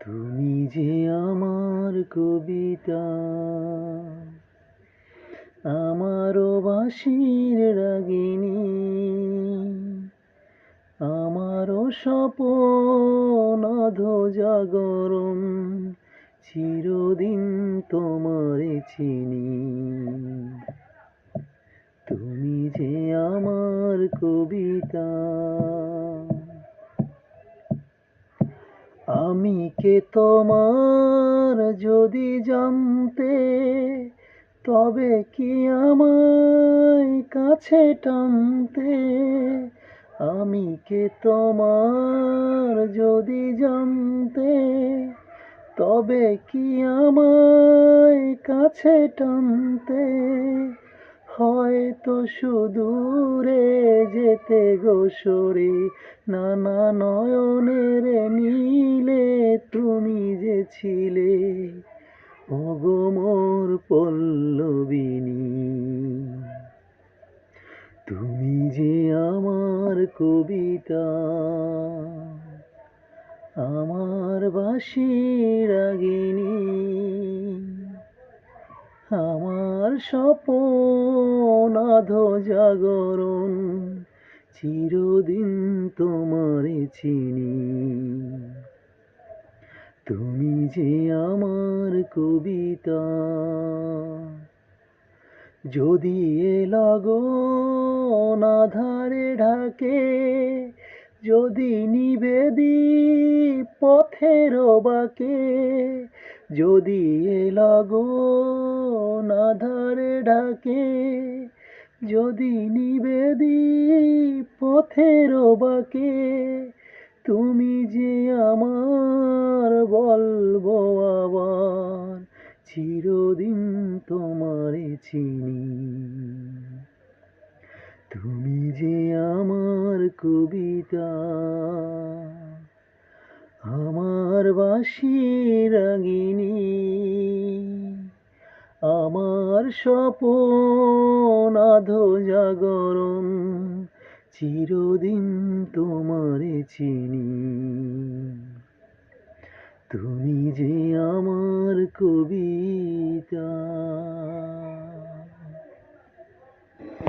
তুমি যে আমার কবিতা, আমারও বাঁশির রাগিনী, আমারও স্বপন আধো জাগরণ, চিরদিন তোমারে চিনি। তুমি যে আমার কবিতা, আমি কে তোমার যদি জানতে, তবে কি আমায় কাছে টানতে। আমি কে তোমার যদি জানতে, তবে কি আমায় কাছে টানতে। হয়তো সুদূরে যেতে গো সরে, নানা নয়নের নীলে তুমি যে ছিলে, ওগো মোর পল্লবিনী। তুমি যে আমার কবিতা, আমার বাঁশির রাগিনী, আমার স্বপন আধো জাগরণ, চিরদিন তোমারে চিনি। তুমি যে আমার কবিতা, যদি এ লগন আধারে ঢাকে, যদি নিভে দীপ পথের বাঁকে, যদি এ লগন আধারে ঢাকে, যদি নিভে দীপ পথের বাঁকে। তুমি যে আমার বলবো আবার, চিরদিন তোমারে চিনি। তুমি যে আমার কবিতা, আমার বাঁশির রাগিনী, আমার স্বপন আধো জাগরণ, চিরদিন তোমারে চিনি। তুমি যে আমার কবিতা।